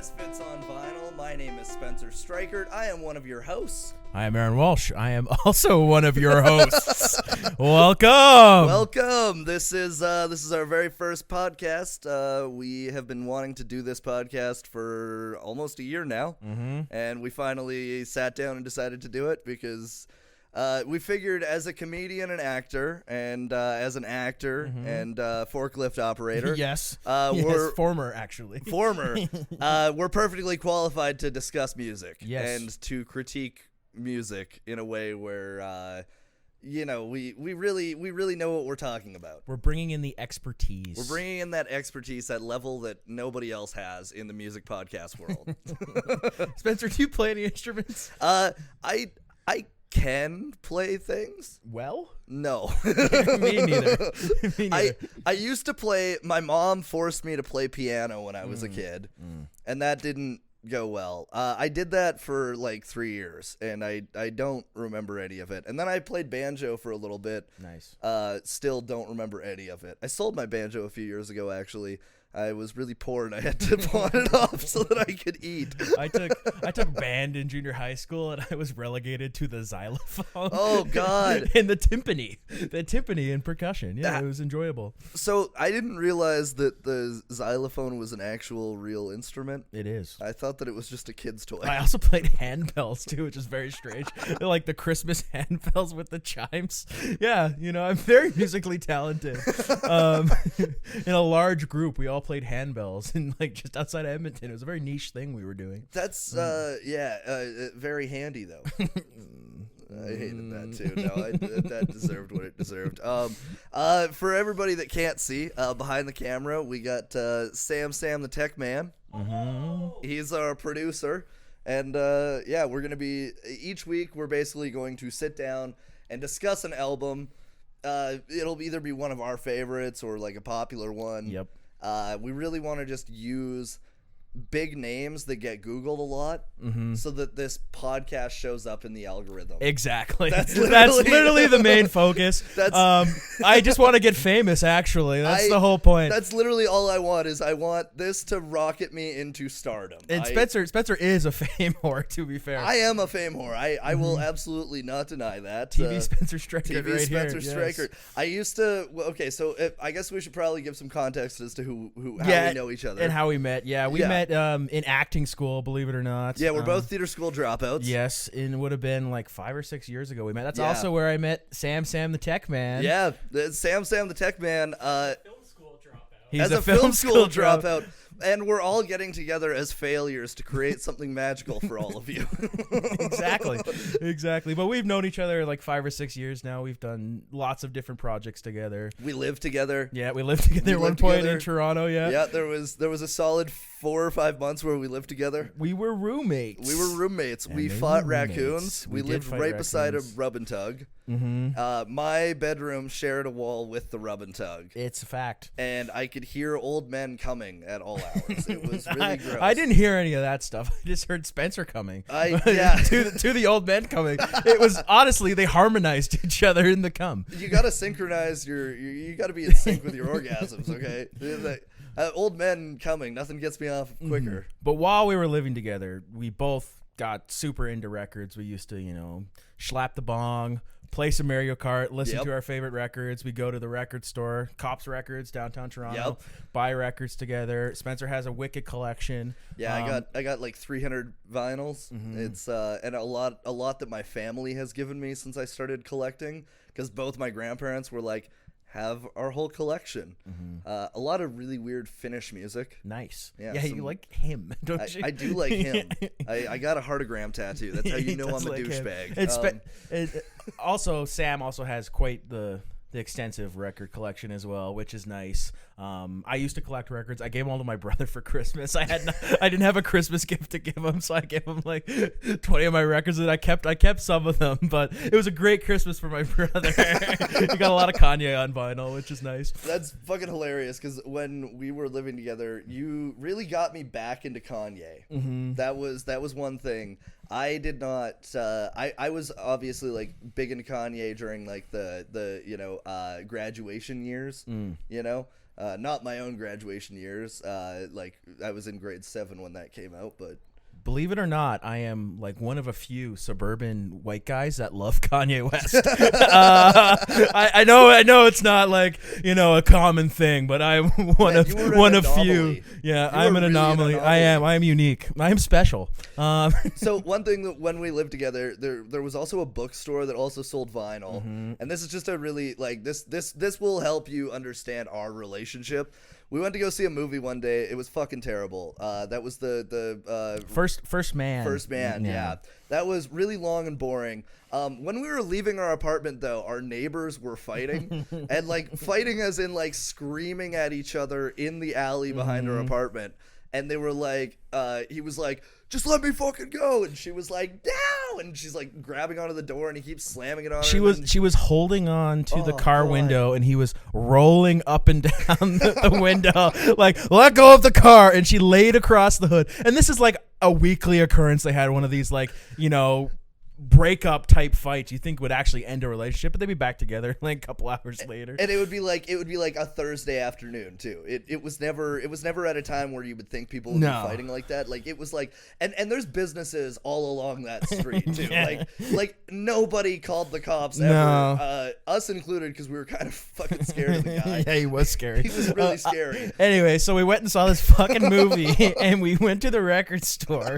Misfits on Vinyl. My name is Spencer Streichert. I am one of your hosts. I am Aaron Walsh. I am also one of your hosts. Welcome. Welcome. This is our very first podcast. We have been wanting to do this podcast for almost a year now, and we finally sat down and decided to do it because we figured as a comedian and actor, and as an actor and forklift operator, yes, we're former actually, we're perfectly qualified to discuss music and to critique music in a way where we really know what we're talking about. We're bringing in the expertise. We're bringing in that expertise at level that nobody else has in the music podcast world. Spencer, do you play any instruments? I can play things. Well, no. Me neither. I used to play. My mom forced me to play piano when I was a kid, and that didn't go well. I did that for like 3 years, and I don't remember any of it. And then I played banjo for a little bit. Nice. Still don't remember any of it. I sold my banjo a few years ago, actually. I was really poor and I had to pawn it off so that I could eat. I took band in junior high school and I was relegated to the xylophone. Oh God! And the timpani and percussion. Yeah, it was enjoyable. So I didn't realize that the xylophone was an actual real instrument. It is. I thought that it was just a kid's toy. I also played handbells too, which is very strange. They're like the Christmas handbells with the chimes. Yeah, I'm very musically talented. In a large group, we all played handbells and like just outside of Edmonton. It was a very niche thing we were doing. That's very handy though. I hated that too. No, that deserved what it deserved. For everybody that can't see, behind the camera, we got Sam the Tech Man. He's our producer, and we're gonna be each week. We're basically going to sit down and discuss an album. It'll either be one of our favorites or like a popular one. Yep. We really want to just use big names that get Googled a lot so that this podcast shows up in the algorithm. Exactly. That's literally the main focus. I just want to get famous, actually. That's the whole point. That's literally all I want is I want this to rocket me into stardom. And Spencer is a fame whore, to be fair. I am a fame whore. I will absolutely not deny that. TV Spencer Streichert TV right Spencer here. Streichert. Yes. I used to... Okay, so I guess we should probably give some context as to how we know each other. And how we met. Yeah, we met in acting school, believe it or not. Yeah, we're both theater school dropouts. Yes, and it would have been like 5 or 6 years ago we met. That's also where I met Sam the Tech Man. Yeah, Sam the Tech Man. Film school dropout. He's as a film school dropout. And we're all getting together as failures to create something magical for all of you. Exactly. But we've known each other like 5 or 6 years now. We've done lots of different projects together. We live together. Yeah, we lived together at one point in Toronto. Yeah. Yeah, there was a solid 4 or 5 months where we lived together. We were roommates. And we fought raccoons. We lived right beside a rub and tug. My bedroom shared a wall with the rub and tug. It's a fact. And I could hear old men coming at all hours. It was really gross. I didn't hear any of that stuff. I just heard Spencer coming. to the old men coming. It was honestly, they harmonized each other in the cum. You got to synchronize you got to be in sync with your orgasms, okay? Old men coming, nothing gets me off quicker. But while we were living together, we both got super into records. We used to, slap the bong, play some Mario Kart, listen to our favorite records. We go to the record store, Cops Records, downtown Toronto, buy records together. Spencer has a wicked collection. Yeah, I got like 300 vinyls. It's and a lot that my family has given me since I started collecting, because both my grandparents were like, have our whole collection. A lot of really weird Finnish music. Nice. Yeah, you like him, don't you? I do like him. I got a heartogram tattoo. That's how you know I'm a douchebag. Also, Sam also has quite the extensive record collection as well, which is nice. I used to collect records. I gave them all to my brother for Christmas. I didn't have a Christmas gift to give him, so I gave him like 20 of my records, and I kept some of them. But it was a great Christmas for my brother. He got a lot of Kanye on vinyl, which is nice. That's fucking hilarious, because when we were living together, you really got me back into Kanye. That was one thing. I did not. I was obviously like big into Kanye during like the graduation years. Not my own graduation years. Like I was in grade 7 when that came out, but Believe it or not, I am like one of a few suburban white guys that love Kanye West. I know it's not like, a common thing, but I'm one of few. Yeah, I'm an anomaly. I am unique. I am special. So one thing that when we lived together, there was also a bookstore that also sold vinyl, and this is just a really like this will help you understand our relationship. We went to go see a movie one day. It was fucking terrible. That was the First Man. First Man, yeah. That was really long and boring. When we were leaving our apartment, though, our neighbors were fighting, and like fighting as in like screaming at each other in the alley behind our apartment. And they were like, he was like, just let me fucking go. And she was like, no. And she's like grabbing onto the door and he keeps slamming it on her. She was holding on to the car window and he was rolling up and down the window, like, let go of the car. And she laid across the hood. And this is like a weekly occurrence. They had one of these like, breakup type fights you think would actually end a relationship, but they'd be back together like a couple hours later. And it would be like a Thursday afternoon too. It was never at a time where you would think people would be fighting like that. Like it was like and there's businesses all along that street too. Yeah. Like nobody called the cops ever, us included, because we were kind of fucking scared of the guy. Yeah, he was scary. He was really scary. Anyway, so we went and saw this fucking movie and we went to the record store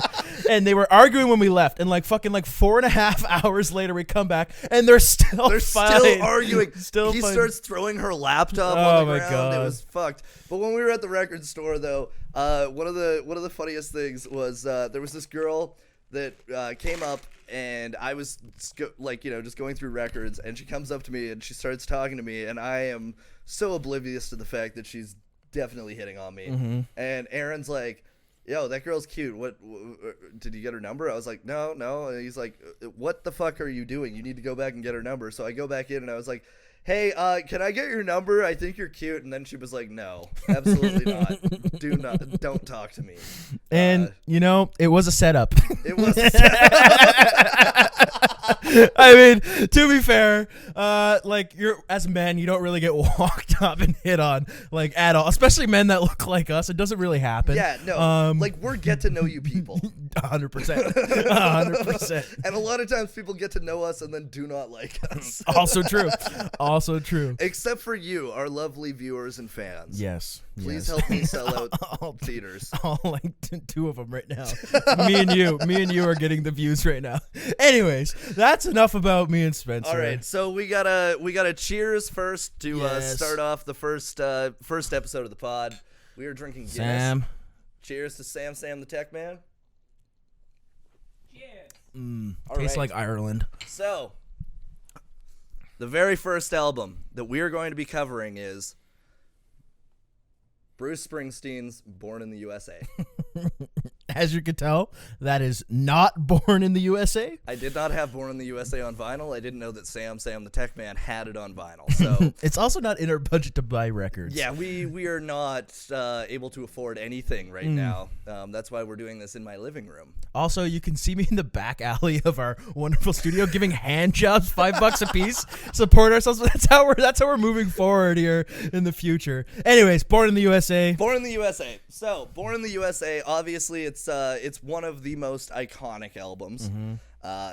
and they were arguing when we left, and like fucking like 4.5 hours later we come back and they're still arguing. He starts throwing her laptop on the ground. God. It was fucked. But when we were at the record store, though, one of the funniest things was there was this girl that came up, and I was just going through records, and she comes up to me and she starts talking to me, and I am so oblivious to the fact that she's definitely hitting on me. Mm-hmm. And Aaron's like, yo, that girl's cute. What did you get her number? I was like, no. And he's like, what the fuck are you doing? You need to go back and get her number. So I go back in and I was like, hey, can I get your number? I think you're cute. And then she was like, no, absolutely not. Don't talk to me. And it was a setup. It was a setup. I mean, to be fair, like as men, you don't really get walked up and hit on like at all, especially men that look like us. It doesn't really happen. Yeah, no. Like we're get to know you people. 100%. 100%. And a lot of times people get to know us and then do not like us. Also true. Except for you, our lovely viewers and fans. Yes. Please help me sell out theaters. All like two of them right now. Me and you are getting the views right now. Anyways, that's enough about me and Spencer. All right, so we gotta cheers first to start off the first episode of the pod. We are drinking Guinness. Sam. Cheers to Sam the Tech Man. Cheers. Tastes like Ireland. So, the very first album that we are going to be covering is Bruce Springsteen's Born in the U.S.A. As you can tell, that is not Born in the USA. I did not have Born in the USA on vinyl. I didn't know that Sam the Tech Man had it on vinyl. So it's also not in our budget to buy records. Yeah, we are not able to afford anything right now. That's why we're doing this in my living room. Also, you can see me in the back alley of our wonderful studio giving hand jobs, $5 a piece. Support ourselves. That's how we're moving forward here in the future. Anyways, Born in the USA. Born in the USA. So, Born in the USA, obviously it's one of the most iconic albums. Mm-hmm.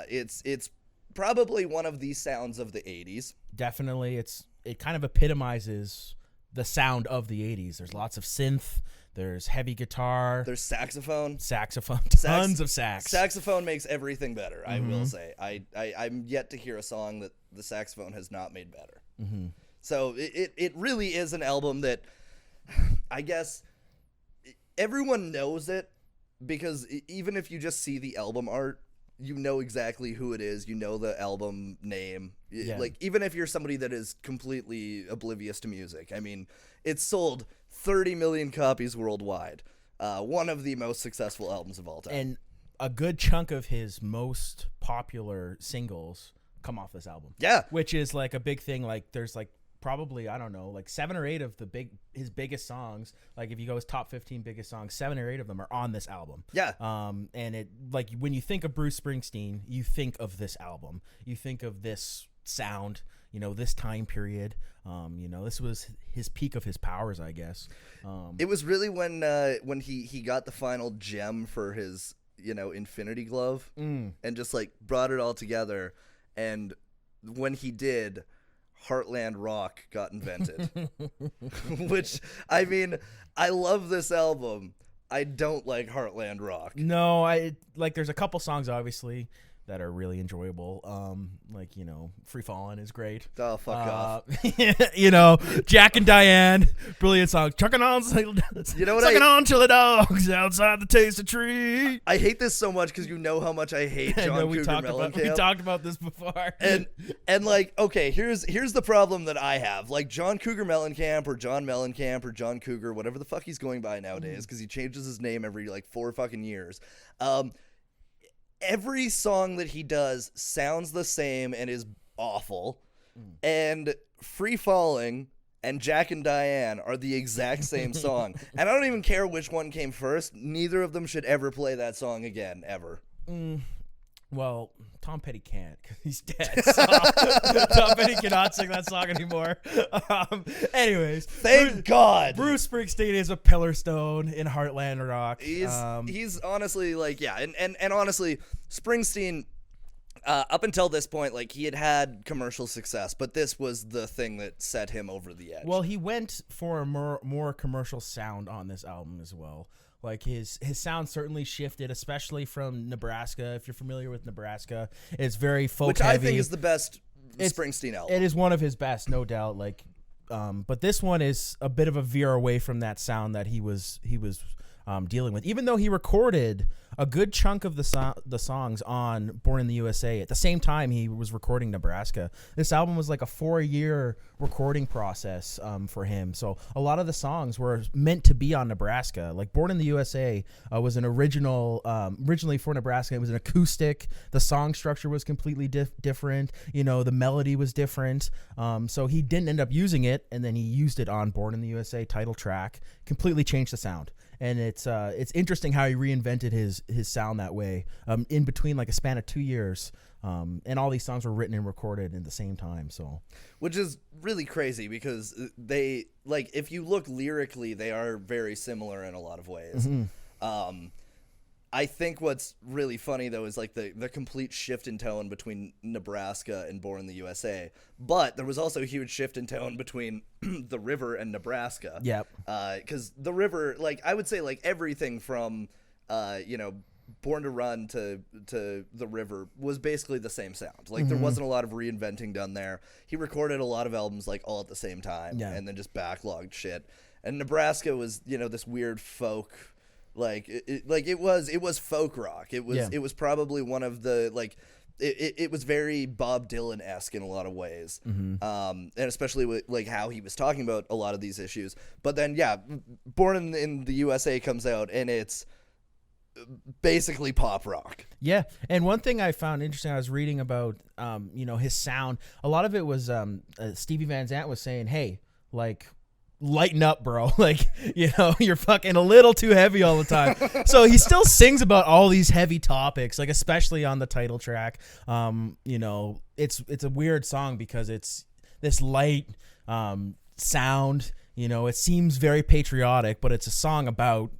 It's probably one of the sounds of the 80s. Definitely. It kind of epitomizes the sound of the 80s. There's lots of synth. There's heavy guitar. There's saxophone. Tons of sax. Saxophone makes everything better, I will say. I'm yet to hear a song that the saxophone has not made better. Mm-hmm. So it really is an album that I guess everyone knows it, because even if you just see the album art, you know exactly who it is. You know the album name. Yeah. Like, even if you're somebody that is completely oblivious to music, I mean, it's sold 30 million copies worldwide. One of the most successful albums of all time. And a good chunk of his most popular singles come off this album. Yeah. Which is like a big thing. Like, there's like probably, I don't know, like 7 or 8 of his biggest songs. Like, if you go his top 15 biggest songs, 7 or 8 of them are on this album. Yeah. And it, like, when you think of Bruce Springsteen, you think of this album. You think of this sound, this time period. This was his peak of his powers, I guess. It was really when he got the final gem for his, Infinity Glove and just like brought it all together. And when he did, Heartland Rock got invented. Which, I mean, I love this album. I don't like Heartland Rock. No, there's a couple songs obviously that are really enjoyable. Free Fallin' is great. Oh, fuck off. Jack and Diane, brilliant song. Chucking on, sucking on chili dogs outside the Tasty Tree. I hate this so much because you know how much I hate John Cougar Mellencamp. We talked about this before. And like, okay, here's the problem that I have. Like John Cougar Mellencamp or John Mellencamp or John Cougar, whatever the fuck he's going by nowadays, because he changes his name every like 4 fucking years. Every song that he does sounds the same and is awful. And Free Falling and Jack and Diane are the exact same song. And I don't even care which one came first. Neither of them should ever play that song again, ever. Well, Tom Petty can't because he's dead. So Tom Petty cannot sing that song anymore. Anyways, thank God. Bruce Springsteen is a pillar stone in Heartland Rock. He's honestly like, yeah, and honestly, Springsteen, up until this point, like he had commercial success, but this was the thing that set him over the edge. Well, he went for a more commercial sound on this album as well. Like his sound certainly shifted, especially from Nebraska. If you're familiar with Nebraska, it's very folk which heavy. I think is the best Springsteen album. It is one of his best, no doubt. But this one is a bit of a veer away from that sound that he was dealing with. Even though he recorded a good chunk of the songs on Born in the USA at the same time he was recording Nebraska. This album was like a 4-year recording process for him. So a lot of the songs were meant to be on Nebraska. Like Born in the USA was an originally for Nebraska. It was an acoustic. The song structure was completely different. The melody was different. So he didn't end up using it, and then he used it on Born in the USA title track. Completely changed the sound. And it's interesting how he reinvented his sound that way in between like a span of 2 years. And all these songs were written and recorded at the same time. So, which is really crazy because they like if you look lyrically, they are very similar in a lot of ways. Mm-hmm. I think what's really funny though is like the complete shift in tone between Nebraska and Born in the USA. But there was also a huge shift in tone between The River and Nebraska. Yep. Because The River, like I would say, like everything from Born to Run to The River was basically the same sound. Like there wasn't a lot of reinventing done there. He recorded a lot of albums like all at the same time, and then just backlogged shit. And Nebraska was this weird folk. Like it was folk rock. It was probably one of the like it was very Bob Dylan-esque in a lot of ways, and especially with like how he was talking about a lot of these issues. But then Born in the USA comes out and it's basically pop rock. Yeah, and one thing I found interesting, I was reading about his sound. A lot of it was Steven Van Zandt was saying, hey, like, lighten up, bro. Like, you're fucking a little too heavy all the time. So he still sings about all these heavy topics, like especially on the title track. It's a weird song because it's this light sound. It seems very patriotic, but it's a song about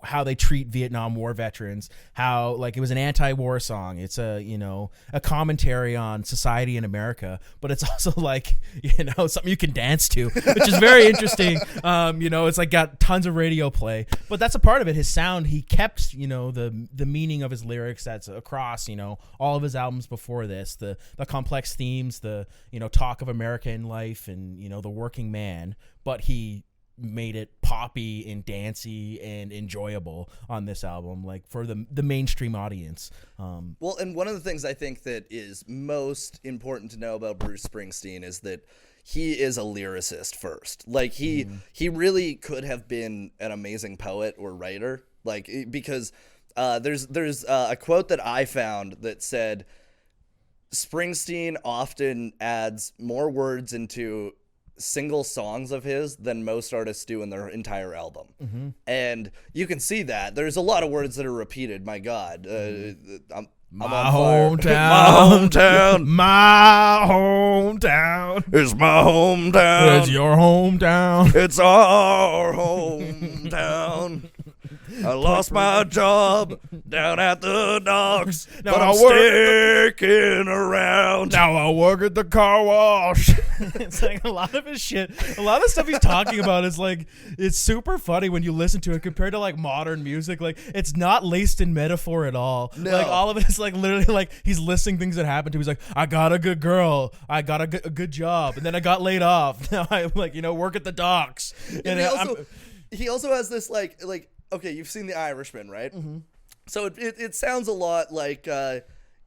how they treat Vietnam War veterans, how like it was an anti-war song. It's a commentary on society in America, but it's also like, something you can dance to, which is very interesting. It's like got tons of radio play, but that's a part of it. His sound, he kept, the meaning of his lyrics that's across, all of his albums before this, the complex themes, the, talk of American life and, the working man, but he made it poppy and dancey and enjoyable on this album, like for the mainstream audience. Well, and one of the things I think that is most important to know about Bruce Springsteen is that he is a lyricist first. Like he really could have been an amazing poet or writer, like because there's a quote that I found that said Springsteen often adds more words into single songs of his than most artists do in their entire album. And you can see that there's a lot of words that are repeated. My God, My on fire. hometown. My hometown. My hometown. It's my hometown. It's your hometown. It's our hometown. I lost my job down at the docks, Now but I I'm sticking around. Now I work at the car wash. It's like a lot of his shit. A lot of the stuff he's talking about is like, it's super funny when you listen to it compared to like modern music. Like, it's not laced in metaphor at all. No. Like, all of it is like literally like he's listing things that happened to him. He's like, I got a good girl. I got a good job. And then I got laid off. Now I like, work at the docks. And He also has this like, okay, you've seen The Irishman, right? Mm-hmm. So it sounds a lot like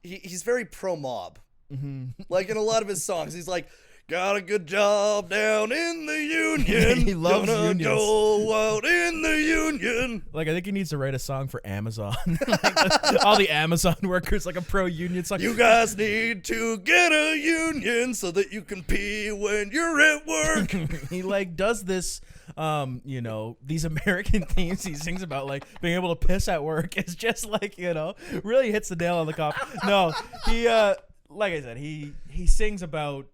he's very pro-mob. Mm-hmm. Like in a lot of his songs, he's like, got a good job down in the union. He loves Gonna unions. go out in the union. Like, I think he needs to write a song for Amazon. All the Amazon workers, like a pro-union song. You guys need to get a union so that you can pee when you're at work. He like does this these American themes he sings about, like being able to piss at work. It's just like, really hits the nail on the coffin. No, he like I said, he sings about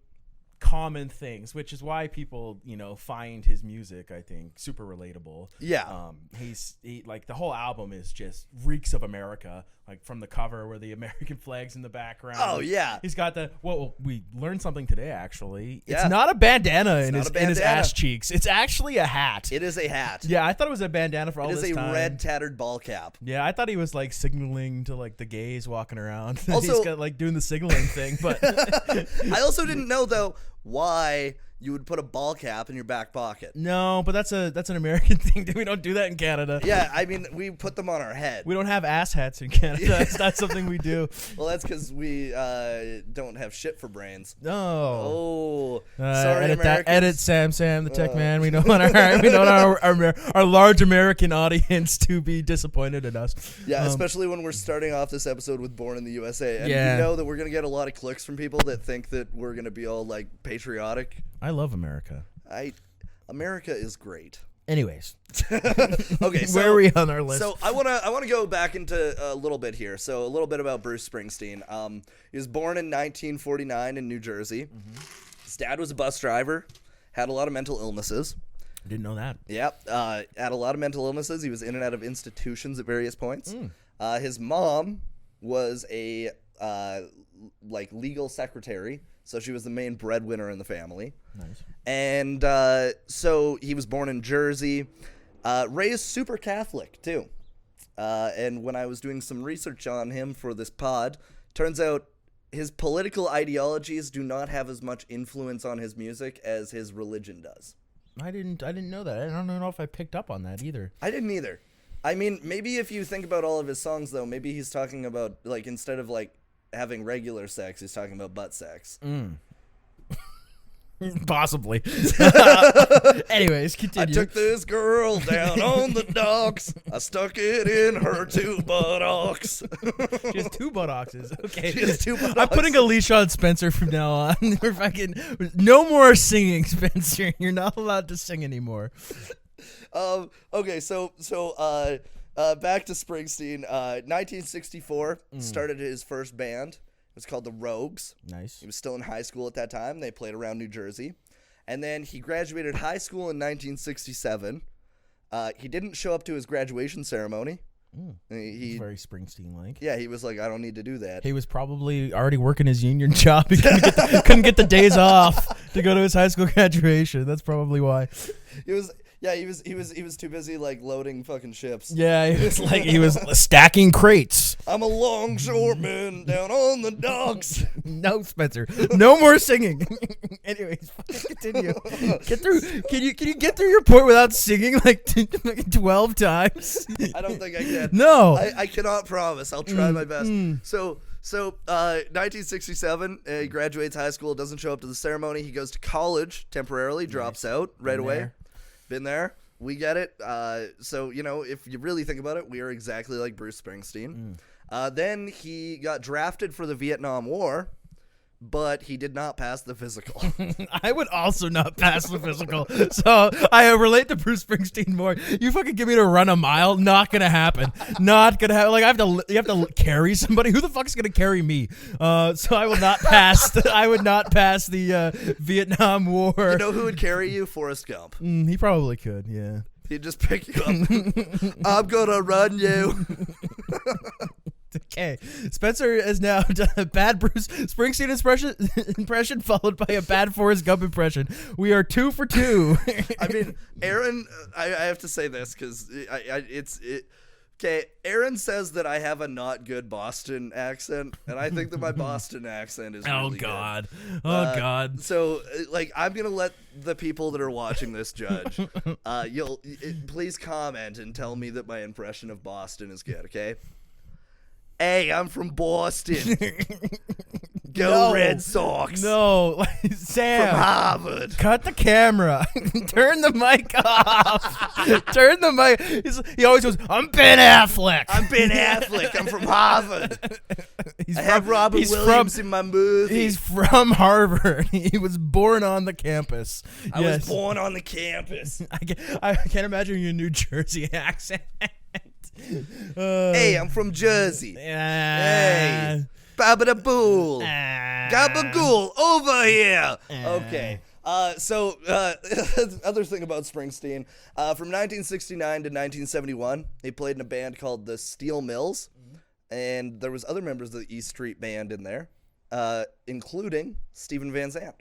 common things, which is why people find his music, I think, super relatable. Yeah. He like the whole album is just reeks of America, like from the cover where the American flag's in the background. Oh yeah. He's got the we learned something today actually. Yeah. It's not a bandana in not a his bandana. ass cheeks. It's actually a hat. It is a hat. Yeah, I thought it was a bandana for all this It is time. a red tattered ball cap. Yeah, I thought he was like signaling to like the gays walking around. Also- He's got like doing the signaling thing, but I also didn't know though why you would put a ball cap in your back pocket. no, but that's an American thing. We don't do that in Canada. Yeah, I mean, we put them on our head. We don't have ass hats in Canada. That's something we do. Well, that's because we don't have shit for brains. No. Oh, sorry, edit Americans. that. Edit Sam, the tech man. We don't want our large American audience to be disappointed in us. Yeah, especially when we're starting off this episode with "Born in the USA," and Yeah. you know that we're gonna get a lot of clicks from people that think that we're gonna be all like patriotic. I love America. America is great. Anyways, Okay, so, where are we on our list? So I wanna go back into a little bit here. So a little bit about Bruce Springsteen. He was born in 1949 in New Jersey. Mm-hmm. His dad was a bus driver. Had a lot of mental illnesses. I didn't know that. Yep. Had a lot of mental illnesses. He was in and out of institutions at various points. His mom was a legal secretary, so she was the main breadwinner in the family. Nice. And so he was born in Jersey, raised super Catholic too. And when I was doing some research on him for this pod, turns out his political ideologies do not have as much influence on his music as his religion does. I didn't know that. I don't know if I picked up on that either. I didn't either. I mean, maybe if you think about all of his songs, though, maybe he's talking about, like, instead of, like, having regular sex, he's talking about butt sex. Possibly. Anyways, continue. I took this girl down on the docks. I stuck it in her two buttocks. She has two buttocks. Okay. She has two buttocks. I'm putting a leash on Spencer from now on. We're fucking no more singing, Spencer. You're not allowed to sing anymore. Okay, so back to Springsteen. 1964, started his first band. It was called the Rogues. Nice. He was still in high school at that time. They played around New Jersey. And then he graduated high school in 1967. He didn't show up to his graduation ceremony. He Very Springsteen-like. Yeah, he was like, I don't need to do that. He was probably already working his union job. He couldn't get the days off to go to his high school graduation. That's probably why. He was too busy like loading fucking ships. Yeah, he was stacking crates. I'm a longshoreman down on the docks. No, Spencer. No more singing. Anyways, continue. Get through. Can you get through your point without singing like 12 times? I don't think I can. No. I cannot promise. I'll try my best. So 1967, he graduates high school, doesn't show up to the ceremony. He goes to college temporarily, drops out right away. There. Been there. We get it. So, if you really think about it, we are exactly like Bruce Springsteen. Then he got drafted for the Vietnam War, but he did not pass the physical. I would also not pass the physical. So I relate to Bruce Springsteen more. You fucking give me to run a mile, not gonna happen. Not gonna happen. Like you have to carry somebody. Who the fuck is gonna carry me? So I will not pass. I would not pass the Vietnam War. You know who would carry you? Forrest Gump. He probably could. Yeah. He'd just pick you up. I'm gonna run you. Okay, Spencer has now done a bad Bruce Springsteen impression followed by a bad Forrest Gump impression. We are 2 for 2. I mean, Aaron, I have to say this because okay, Aaron says that I have a not good Boston accent, and I think that my Boston accent is really God. good. Oh, God. So, like, I'm going to let the people that are watching this judge. Please comment and tell me that my impression of Boston is good, okay? Hey, I'm from Boston. Go No. Red Sox. No, Sam. From Harvard. Cut the camera. Turn the mic off. Turn the mic. He always goes, I'm Ben Affleck. I'm Ben Affleck. I'm from Harvard. I have Robin Williams in my movie. He's from Harvard. He was born on the campus. I was born on the campus. I can't imagine your New Jersey accent. Hey, I'm from Jersey. Hey, Babadabool. Gabagool, over here. Okay. So, other thing about Springsteen, from 1969 to 1971, he played in a band called the Steel Mills, and there was other members of the East Street Band in there, including Steven Van Zandt,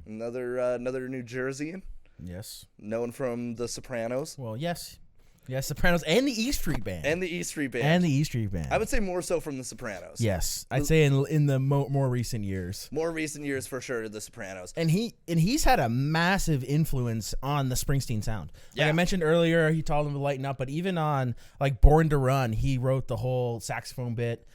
another New Jerseyan, Yes. known from The Sopranos. Well, yes. Yes, Sopranos and the East Street Band. And the East Street Band. I would say more so from The Sopranos. Yes, I'd say in the more recent years. More recent years for sure, The Sopranos. And he's had a massive influence on the Springsteen sound. Like Yeah. I mentioned earlier, he told him to lighten up, but even on like Born to Run, he wrote the whole saxophone bit.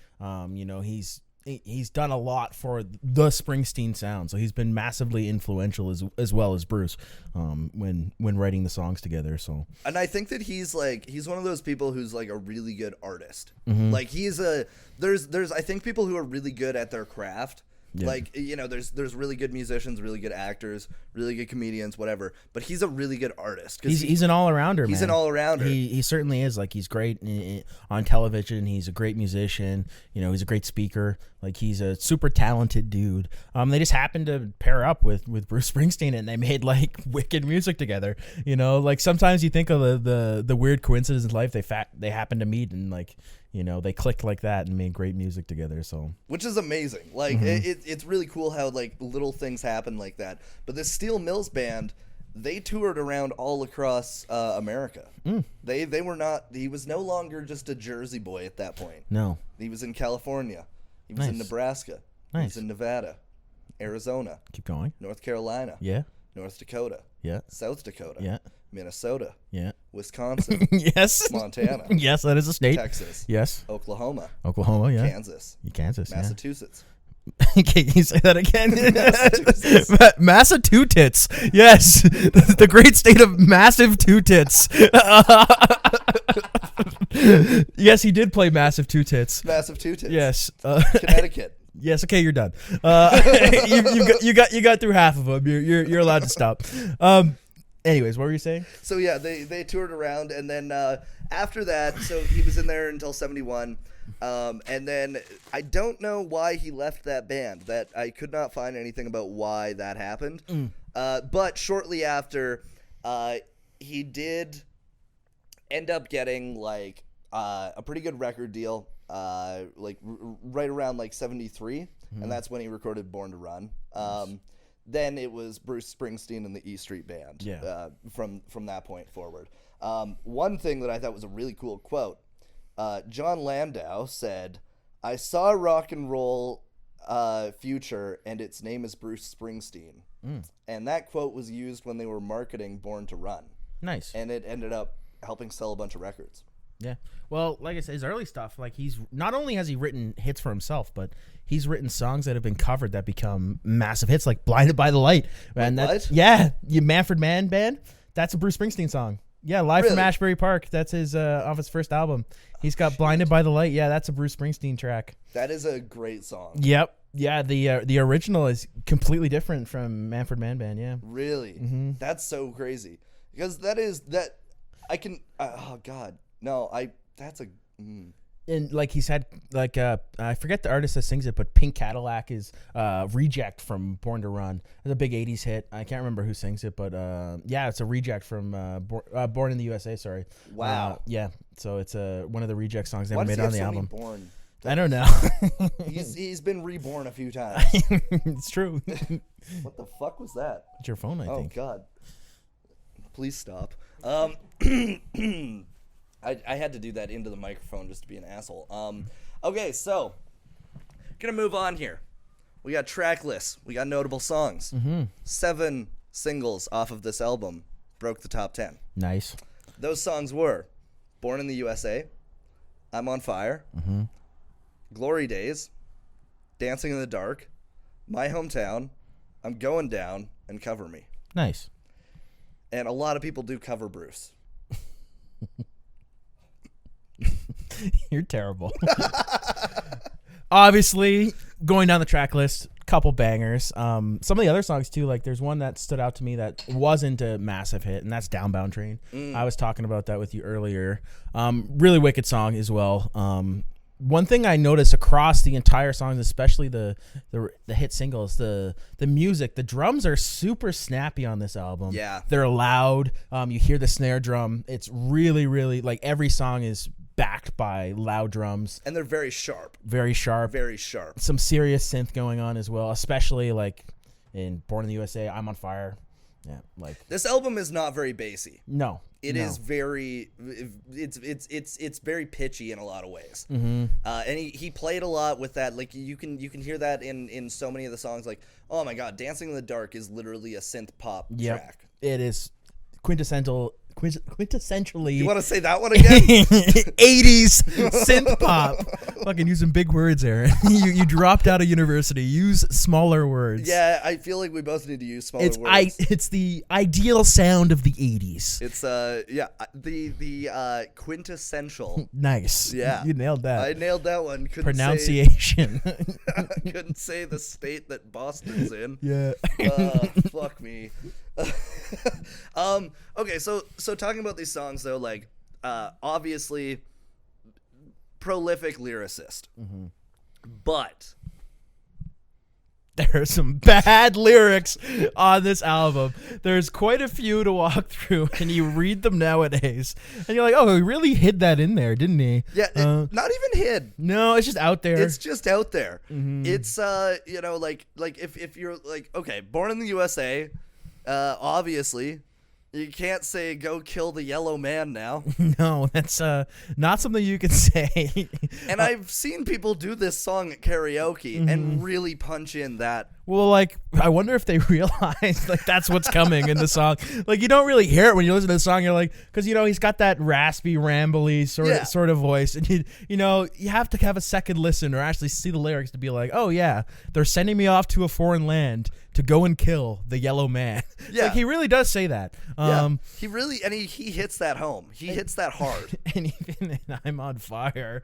He's done a lot for the Springsteen sound, so he's been massively influential as well as Bruce when writing the songs together. So, and I think that he's one of those people who's like a really good artist. Like there's I think people who are really good at their craft. Yeah. Like, you know, there's really good musicians, really good actors, really good comedians, whatever. But he's a really good artist. He's an all-arounder, man. He's an all-arounder. He certainly is. Like, he's great on television. He's a great musician. You know, he's a great speaker. Like, he's a super talented dude. They just happened to pair up with Bruce Springsteen, and they made, like, wicked music together. You know, like, sometimes you think of the weird coincidence in life. They happen to meet and, like, you know, they clicked like that and made great music together. So, which is amazing. Like, it's really cool how, like, little things happen like that. But this Steel Mills band, they toured around all across America. They were not. He was no longer just a Jersey boy at that point. no. He was in California. He was in Nice. Nebraska. He Nice. was in Nevada, Arizona, Keep going. North Carolina, Yeah. North Dakota, Yeah. South Dakota, Yeah. Minnesota, Yeah. Wisconsin, Yes. Montana, Yes, that is a state. Texas, Yes. Oklahoma, Oklahoma, yeah. Kansas, Kansas, Massachusetts. yeah. Can you say that again? Massachusetts. Yes. The great state of massive two tits. Yes, he did play massive two tits. Massive two tits. Yes. Connecticut. Yes. Okay, you're done. You got through half of them. You're allowed to stop. Anyways, what were you saying? So yeah, they toured around, and then after that, so he was in there until 71, and then I don't know why he left that band. That I could not find anything about why that happened. But shortly after, he did end up getting like a pretty good record deal, right around like 73, and that's when he recorded Born to Run. Then it was Bruce Springsteen and the E Street Band. Yeah. From that point forward. One thing that I thought was a really cool quote. John Landau said, "I saw rock and roll future, and its name is Bruce Springsteen." And that quote was used when they were marketing Born to Run. Nice. And it ended up helping sell a bunch of records. Yeah. Well, like I said, his early stuff, like he's not only has he written hits for himself, but he's written songs that have been covered that become massive hits, like "Blinded by the Light." And what? Yeah, you Manfred Mann Band. That's a Bruce Springsteen song. Yeah, live from Really? Ashbury Park. That's his off his first album. He's got "Blinded by the Light." Yeah, that's a Bruce Springsteen track. That is a great song. Yep. Yeah, the original is completely different from Manfred Man Band. Yeah, Really? Mm-hmm. That's so crazy. Because I can. Oh God, no. That's a. and like he's had like I forget the artist that sings it, but Pink Cadillac is Reject from Born to Run. It's a big '80s hit. I can't remember who sings it, but yeah, it's a Reject from Born in the USA. Sorry. Wow. Yeah, so it's one of the Reject songs they Why ever does made he on have the so many album. Born? I don't know. He's been reborn a few times. It's true. What the fuck was that? It's your phone, I Oh think. God. Please stop. I had to do that into the microphone just to be an asshole. Okay, so gonna move on here. We got track lists. We got notable songs. 7 singles off of this album broke the top 10. Nice. Those songs were Born in the USA, I'm on Fire, Glory Days, Dancing in the Dark, My Hometown, I'm Going Down, and Cover Me. Nice. And a lot of people do cover Bruce. You're terrible. Obviously, going down the track list, couple bangers. Some of the other songs too, like there's one that stood out to me that wasn't a massive hit, and that's Downbound Train. I was talking about that with you earlier. Really wicked song as well. One thing I noticed across the entire songs, especially the hit singles, the music, the drums are super snappy on this album. Yeah. They're loud. You hear the snare drum. It's really, really, like every song is backed by loud drums. And they're very sharp. Very sharp. Very sharp. Some serious synth going on as well, especially like in Born in the USA, I'm on Fire. Yeah, like This album is not very bassy. no. It no. is very, it's very pitchy in a lot of ways. Mhm. And he played a lot with that. Like you can hear that in so many of the songs. Like, oh my God, Dancing in the Dark is literally a synth pop track. It is quintessentially. You want to say that one again? 80s synth pop. Fucking using big words, Aaron. you dropped out of university. Use smaller words. Yeah, I feel like we both need to use smaller words. It's the ideal sound of the 80s. It's the quintessential. Nice. Yeah. You nailed that. I nailed that one. Pronunciation. Couldn't say the state that Boston's in. Yeah. Fuck me. Okay, so talking about these songs though, like obviously prolific lyricist, but there are some bad lyrics on this album. There's quite a few to walk through, and you read them nowadays, and you're like, "Oh, he really hid that in there, didn't he?" yeah, not even hid. No, it's just out there. It's just out there. It's like if you're like, okay, Born in the USA, obviously. You can't say go kill the yellow man now. No, that's not something you can say. And I've seen people do this song at karaoke and really punch in that. Well, like, I wonder if they realize, like, that's what's coming in the song. Like, you don't really hear it when you listen to the song. You're like, because, he's got that raspy, rambly sort of voice. And, you have to have a second listen or actually see the lyrics to be like, oh, yeah, they're sending me off to a foreign land to go and kill the yellow man. Yeah. Like, he really does say that. He really, and he hits that home. He hits that hard. And even in I'm on Fire.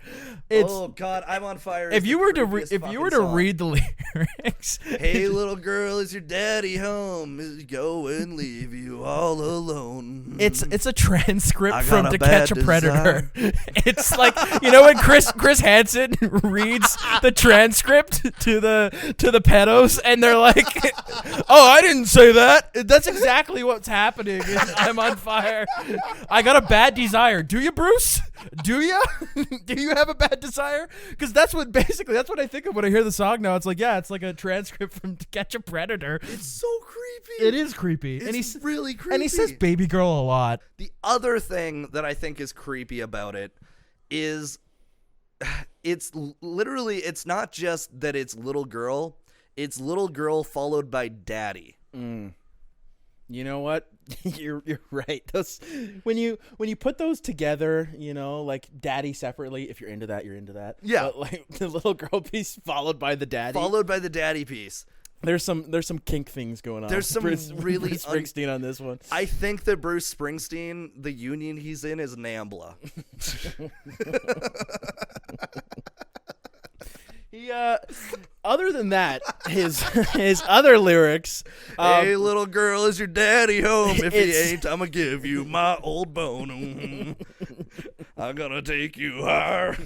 Oh, God, I'm on Fire. If you were to read the lyrics. Hey, little girl, is your daddy home? Is he go and leave you all alone? It's a transcript got from a To bad Catch a Predator. It's like, when Chris Hansen reads the transcript to the pedos, and they're like, "Oh, I didn't say that." That's exactly what's happening. I'm on Fire. I got a bad desire. Do you, Bruce? Do you? Do you have a bad desire? Because that's what I think of when I hear the song now. It's like, yeah, it's like a transcript from To Catch a Predator. It's so creepy. It is creepy. It's really creepy. And he says baby girl a lot. The other thing that I think is creepy about it is it's not just that it's little girl followed by daddy. You know what? You're right. Those when you put those together, like daddy separately, if you're into that, you're into that. Yeah. But like the little girl piece followed by the daddy. Followed by the daddy piece. There's some kink things going on. There's some Bruce Springsteen on this one. I think that Bruce Springsteen, the union he's in is NAMBLA. other than that, his other lyrics. Hey, little girl, is your daddy home? If he It's- ain't, I'ma give you my old bone. I'm gonna take you higher.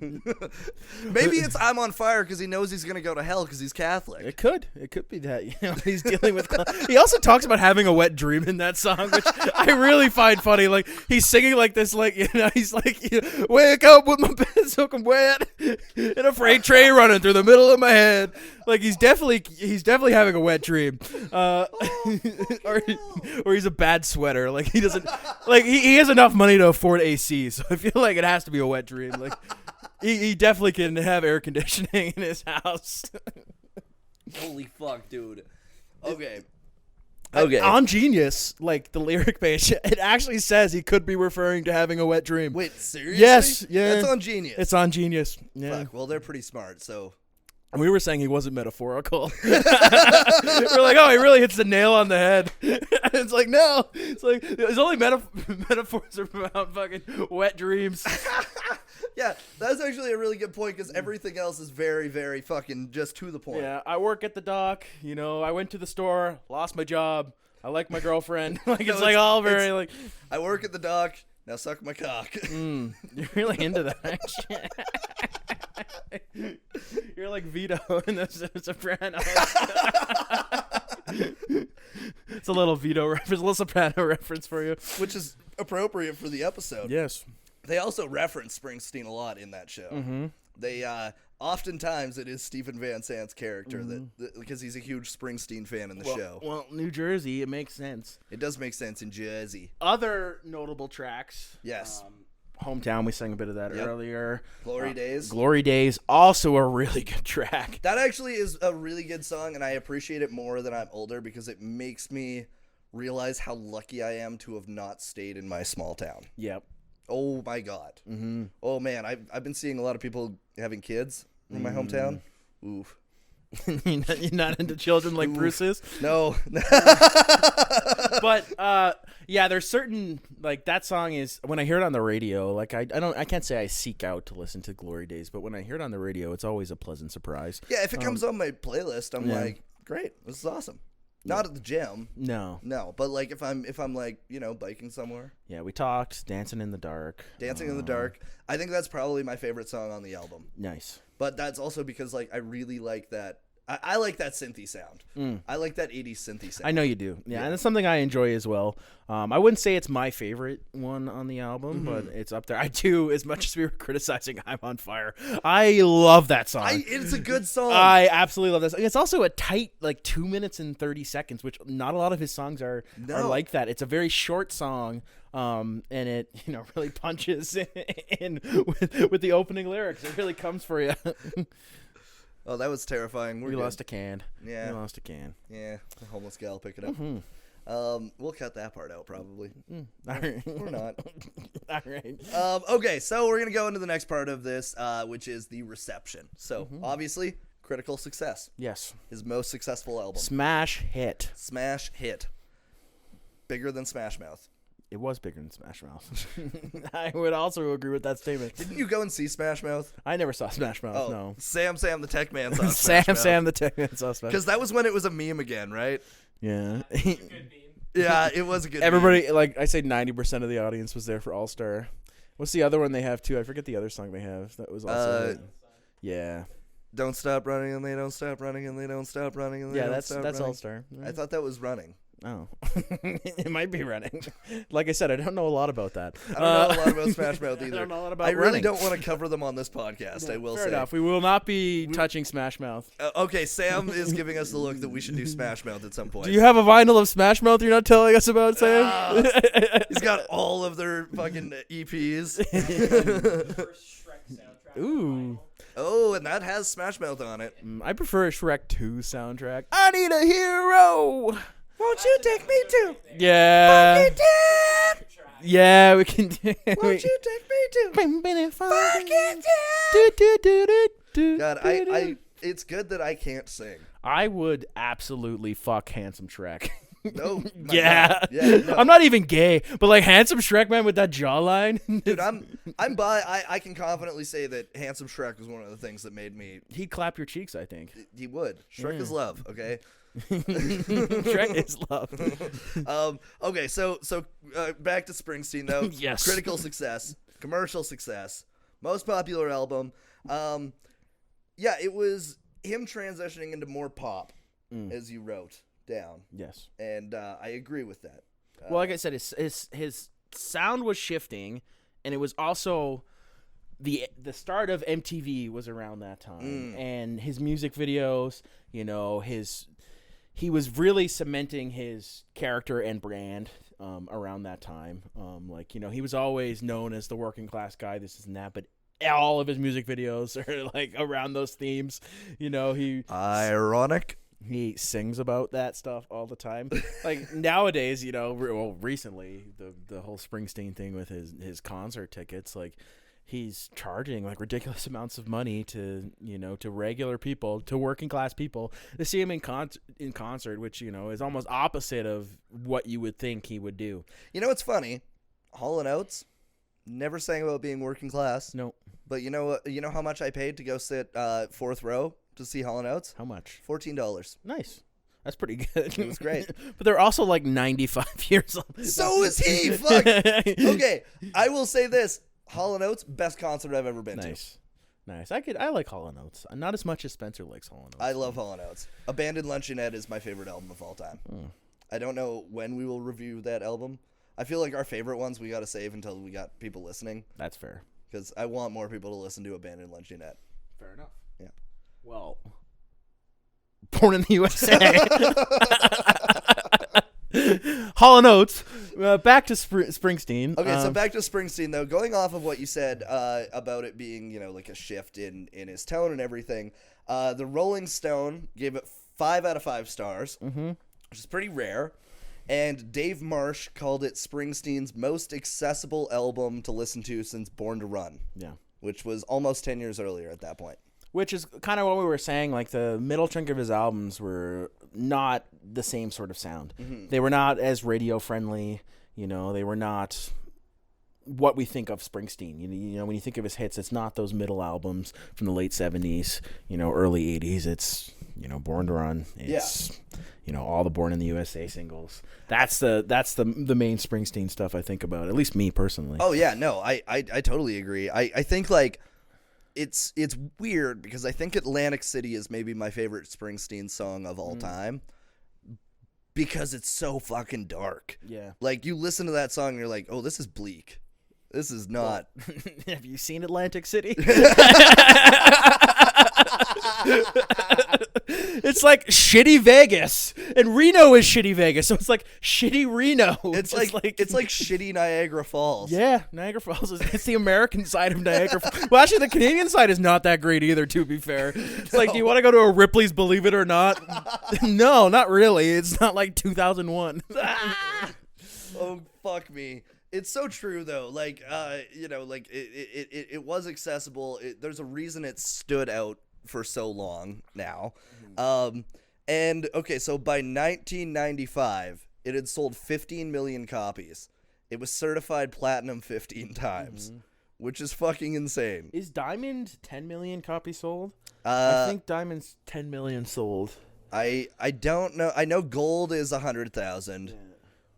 Maybe it's I'm on fire because he knows he's gonna go to hell because he's Catholic. It could be that. He's dealing with. He also talks about having a wet dream in that song, which I really find funny. Like he's singing like this, like he's like, wake up with my bed soaking wet, and a freight train running through the middle of my head. Like he's definitely having a wet dream, or he's a bad sweater. Like he doesn't like he has enough money to afford AC, so I feel like it has to be a wet dream. Like. He definitely can have air conditioning in his house. Holy fuck, dude. Okay. On Genius, like the lyric page, it actually says he could be referring to having a wet dream. Wait, seriously? Yes, yeah. That's on Genius. It's on Genius. Yeah. Fuck, well, they're pretty smart, so. And we were saying he wasn't metaphorical. We're like, oh, he really hits the nail on the head. It's like, no. It's like, his only metaphors are about fucking wet dreams. Yeah, that's actually a really good point because everything else is very, very fucking just to the point. Yeah, I work at the dock. I went to the store, lost my job. I like my girlfriend. Like it's like all very like. I work at the dock. Now suck my cock. You're really into that shit. You're like Vito in The Sopranos. It's a little Vito reference, a little Soprano reference for you. Which is appropriate for the episode. Yes. They also reference Springsteen a lot in that show. Mm-hmm. They oftentimes it is Steven Van Zandt's character that because he's a huge Springsteen fan in the show. Well, New Jersey, it makes sense. It does make sense in Jersey. Other notable tracks. Yes. Hometown, we sang a bit of that earlier. Glory Days. Glory Days, also a really good track. That actually is a really good song, and I appreciate it more than I'm older because it makes me realize how lucky I am to have not stayed in my small town. Yep. Oh my God. Mm-hmm. Oh man, I've been seeing a lot of people having kids in my hometown. Oof. You're not into children like Bruce is? No. But yeah, there's certain like that song is when I hear it on the radio, like I can't say I seek out to listen to Glory Days, but when I hear it on the radio, it's always a pleasant surprise. Yeah, if it comes on my playlist, I'm like, great, this is awesome. Not at the gym. No, but like if I'm like biking somewhere. Yeah, we talked Dancing in the Dark. Dancing in the Dark. I think that's probably my favorite song on the album. Nice. But that's also because like I really like that. I like that synthy sound. I like that 80s synthy sound. I know you do. Yeah, and it's something I enjoy as well. I wouldn't say it's my favorite one on the album, but it's up there. I do, as much as we were criticizing I'm on Fire. I love that song. It's a good song. I absolutely love this. It's also a tight, like 2 minutes and 30 seconds, which not a lot of his songs are like that. It's a very short song, and it really punches in with the opening lyrics. It really comes for you. Oh, that was terrifying. We lost a can. Yeah. We lost a can. Yeah, the homeless gal pick it up. We'll cut that part out probably. All right. Or not. All right. Okay, so we're going to go into the next part of this, which is the reception. So, obviously, critical success. Yes. His most successful album. Smash hit. Smash hit. Bigger than Smash Mouth. It was bigger than Smash Mouth. I would also agree with that statement. Didn't you go and see Smash Mouth? I never saw Smash Mouth, Oh, no. Sam the Tech Man saw Smash Mouth. Sam the Tech Man saw Smash Mouth. Because that was when it was a meme again, right? Yeah. Good meme. Yeah, it was a good Everybody, meme. like, I say 90% of the audience was there for All-Star. What's the other one they have, too? I forget the other song they have. That was also... yeah. Don't stop running and they don't stop running and they don't stop running and they don't stop running. Yeah, that's All-Star. I thought that was running. Oh. It might be running. Like I said, I don't know a lot about that. I don't know a lot about Smash Mouth either. I don't know a lot about I really running. don't want to cover them on this podcast, I will Fair say. enough. We will not be touching Smash Mouth. Okay, Sam is giving us the look that we should do Smash Mouth at some point. Do you have a vinyl of Smash Mouth you're not telling us about, Sam? He's got all of their fucking EPs. First Shrek soundtrack. Ooh. Oh, and that has Smash Mouth on it. I prefer a Shrek 2 soundtrack. I need a hero. Won't you take me to? Yeah. Town? Yeah, we can do Won't you take me to? Fucking God, I it's good that I can't sing. I would absolutely fuck Handsome Shrek. No. Yeah. No. I'm not even gay, but like handsome Shrek man with that jawline. Dude, I'm by. I can confidently say that Handsome Shrek was one of the things that made me. He'd clap your cheeks, I think. He would. Shrek is love. Okay. Shrek is love. Okay. So back to Springsteen though. Yes. Critical success, commercial success, most popular album. Yeah, it was him transitioning into more pop, as you wrote down. Yes. And I agree with that. Well, like I said, his sound was shifting, and it was also the start of MTV was around that time, and his music videos, you know, he was really cementing his character and brand around that time. Like, you know, he was always known as the working class guy, this and that, but all of his music videos are like around those themes. You know, Ironic. He sings about that stuff all the time. Like nowadays, you know, well, recently the whole Springsteen thing with his concert tickets, like he's charging like ridiculous amounts of money to, you know, to regular people, to working class people to see him in concert, which, you know, is almost opposite of what you would think he would do. You know what's funny? Hall & Oates never sang about being working class. No. But you know how much I paid to go sit fourth row to see Hall & Oates? How much? $14. Nice. That's pretty good. It was great. But they're also like 95 years old. So is he. Fuck. Okay, I will say this. Hall & Oates, best concert I've ever been to. Nice. I like Hall & Oates. Not as much as Spencer likes Hall & Oates. I love Hall & Oates. Abandoned Luncheonette is my favorite album of all time. I don't know when we will review that album. I feel like our favorite ones we got to save until we got people listening. That's fair. Because I want more people to listen to Abandoned Luncheonette. Fair enough. Yeah. Well, born in the USA. Hall & Oates. Back to Springsteen. Okay, so back to Springsteen, though. Going off of what you said about it being, you know, like a shift in his tone and everything, the Rolling Stone gave it 5 out of 5 stars, which is pretty rare. And Dave Marsh called it Springsteen's most accessible album to listen to since Born to Run. Yeah. Which was almost 10 years earlier at that point. Which is kind of what we were saying. Like, the middle chunk of his albums were not the same sort of sound. They were not as radio friendly. You know, they were not what we think of Springsteen. You know, when you think of his hits, it's not those middle albums from the late 70s, you know, early 80s. It's, you know, Born to Run. It's, you know, all the Born in the U.S.A. singles. That's the main Springsteen stuff I think about, at least me personally. Oh, yeah, no, I totally agree. I think, like, it's weird because I think Atlantic City is maybe my favorite Springsteen song of all time because it's so fucking dark. Yeah. Like, you listen to that song and you're like, oh, this is bleak. This is not. Well, have you seen Atlantic City? It's like shitty Vegas, and Reno is shitty Vegas, so it's like shitty Reno. It's like shitty Niagara Falls. Yeah, Niagara Falls it's the American side of Niagara Falls. Well, actually, the Canadian side is not that great either. To be fair, it's like, do you want to go to a Ripley's Believe It or Not? No, not really. It's not like 2001. Oh, fuck me. It's so true though. Like, you know, like it was accessible. There's a reason it stood out for so long now. And okay, so by 1995, it had sold 15 million copies. It was certified platinum 15 times, which is fucking insane. Is Diamond 10 million copies sold? I think Diamond's 10 million sold. I don't know. I know Gold is 100,000.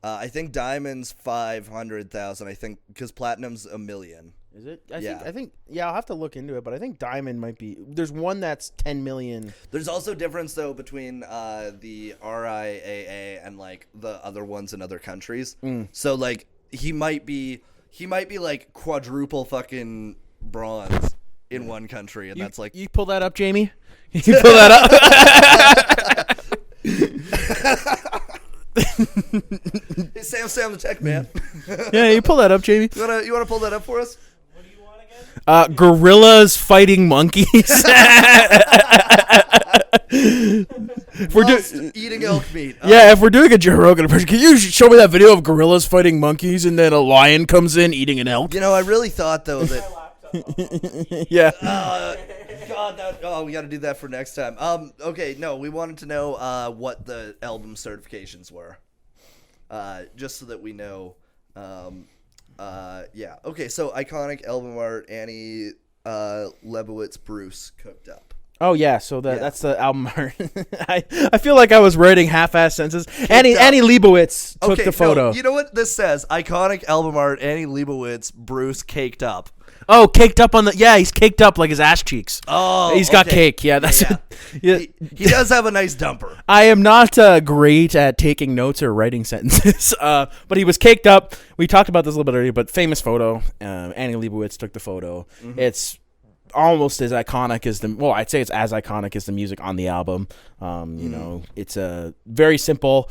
I think Diamond's 500,000. I think because Platinum's 1 million. Is it? I think. I'll have to look into it, but I think Diamond might be. There's one that's 10 million. There's also difference though between the RIAA and like the other ones in other countries. So like he might be like quadruple fucking bronze in one country, and that's like you pull that up, Jamie. You pull that up. Hey, Sam the tech man. Yeah, you pull that up, Jamie. You wanna pull that up for us? What do you want again? Gorillas fighting monkeys. Eating elk meat. Yeah, if we're doing a Joe Rogan impression, can you show me that video of gorillas fighting monkeys and then a lion comes in eating an elk? You know, I really thought though that. Yeah. God, we got to do that for next time. Okay, no, we wanted to know what the album certifications were. just so that we know. Yeah. Okay. So iconic album art. Annie Leibovitz, Bruce cooked up. Oh yeah, so that's the album art. I feel like I was writing half-ass sentences. Annie Leibovitz took the photo. No, you know what this says? Iconic album art. Annie Leibovitz, Bruce caked up. Oh, caked up on the he's caked up like his ass cheeks. Oh, he's got cake. Yeah, that's yeah. He does have a nice dumper. I am not great at taking notes or writing sentences, but he was caked up. We talked about this a little bit earlier, but famous photo. Annie Leibovitz took the photo. Mm-hmm. It's almost as iconic as I'd say it's as iconic as the music on the album. You know, it's a very simple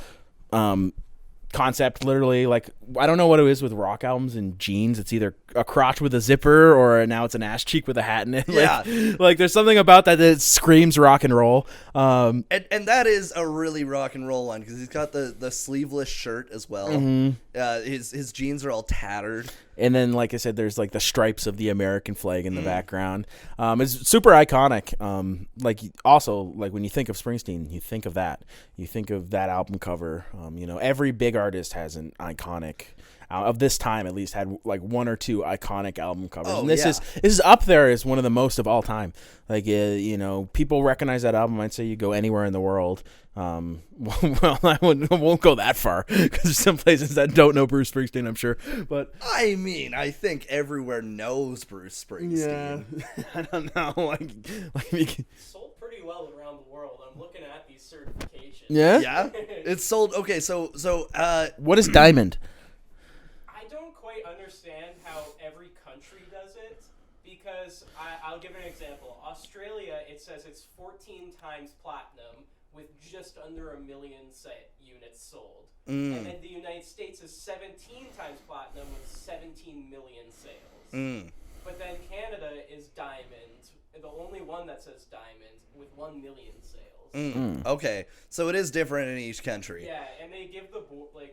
concept, literally. Like, I don't know what it is with rock albums and jeans. It's either a crotch with a zipper or now it's an ass cheek with a hat in it. Like there's something about that screams rock and roll. And that is a really rock and roll one because he's got the sleeveless shirt as well. Mm-hmm. His jeans are all tattered. And then, like I said, there's like the stripes of the American flag in the background. It's super iconic. Like also, like when you think of Springsteen, you think of that. You think of that album cover. You know, every big artist has an iconic, of this time at least, had like one or two iconic album covers. And this is up there as one of the most of all time. Like you know, people recognize that album. I'd say you go anywhere in the world. Well, I won't go that far because there's some places that don't know Bruce Springsteen, I'm sure. But I mean, I think everywhere knows Bruce Springsteen. Yeah, I don't know. Like sold pretty well around the world. I'm looking at these certifications. Yeah, it's sold. Okay, so what is Diamond? I don't quite understand how every country does it because I'll give an example. Australia, it says it's 14 times platinum, with just under 1 million units sold. And then the United States is 17 times platinum with 17 million sales. But then Canada is diamond, the only one that says diamond, with 1 million sales. Okay, so it is different in each country. Yeah, and they give the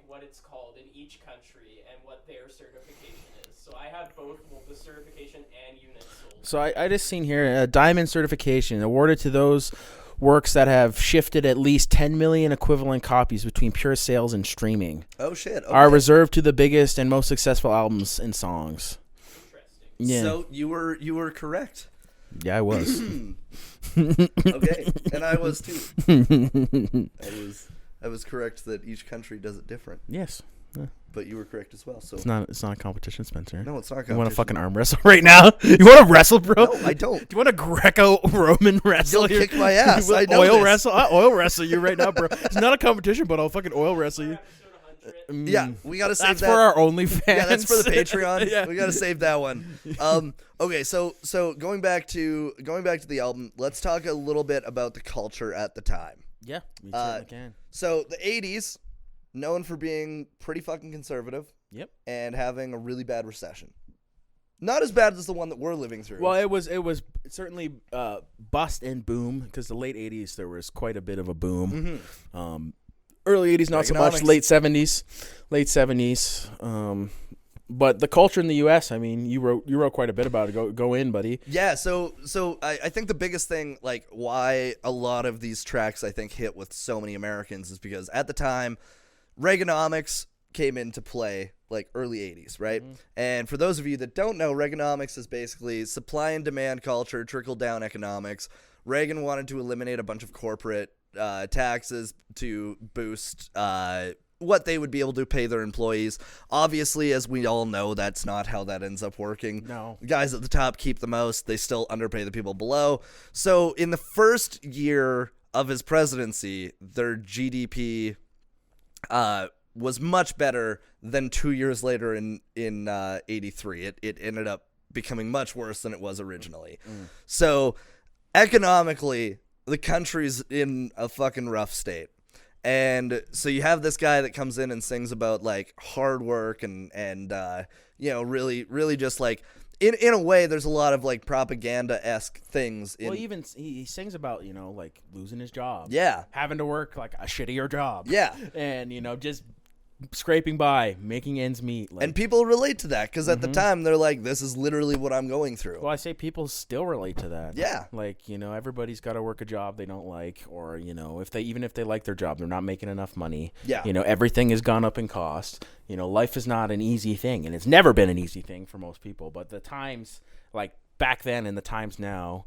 what it's called in each country and what their certification is. So I have both the certification and units sold. So I just seen here a diamond certification awarded to those works that have shifted at least 10 million equivalent copies between pure sales and streaming. Oh shit! Okay. Are reserved to the biggest and most successful albums and songs. Interesting. Yeah. So you were correct. Yeah, I was. Okay, and I was too. I was correct that each country does it different. Yes. Yeah. But you were correct as well. So it's not a competition, Spencer. No, it's not a competition. You want to fucking arm wrestle right now? You want to wrestle, bro? No, I don't. Do you want a Greco-Roman wrestle? You'll kick my ass. I know oil this. wrestle. I'll oil wrestle you right now, bro. It's not a competition, but I'll fucking oil wrestle you. Yeah, we gotta save that's that. for our OnlyFans. Yeah, that's for the Patreon. Yeah. We gotta save that one. Okay, so going back to the album, let's talk a little bit about the culture at the time. Yeah, we certainly can. So the 80s, known for being pretty fucking conservative. Yep. And having a really bad recession. Not as bad as the one that we're living through. Well, it was certainly bust and boom because the late 80s there was quite a bit of a boom. Mm-hmm. Early 80s not so much. Late 70s. But the culture in the U.S. I mean, you wrote quite a bit about it. Go in, buddy. Yeah. So I think the biggest thing, like why a lot of these tracks I think hit with so many Americans is because at the time, Reganomics came into play like early 80s, right? Mm-hmm. And for those of you that don't know, Reganomics is basically supply and demand culture, trickle-down economics. Reagan wanted to eliminate a bunch of corporate taxes to boost what they would be able to pay their employees. Obviously, as we all know, that's not how that ends up working. No. The guys at the top keep the most. They still underpay the people below. So in the first year of his presidency, their GDP was much better than 2 years later in 83. It ended up becoming much worse than it was originally. So economically, the country's in a fucking rough state. And so you have this guy that comes in and sings about like hard work and you know, really just like in a way there's a lot of like propaganda-esque things. Well, even he sings about, you know, like losing his job. Yeah. Having to work like a shittier job. Yeah. And, you know, just scraping by, making ends meet. Like, and people relate to that because at the time they're like, this is literally what I'm going through. well, I say people still relate to that. Yeah. Like, everybody's got to work a job they don't like, or, even if they like their job, they're not making enough money. Yeah. Everything has gone up in cost. Life is not an easy thing, and it's never been an easy thing for most people. But the times, like back then and the times now,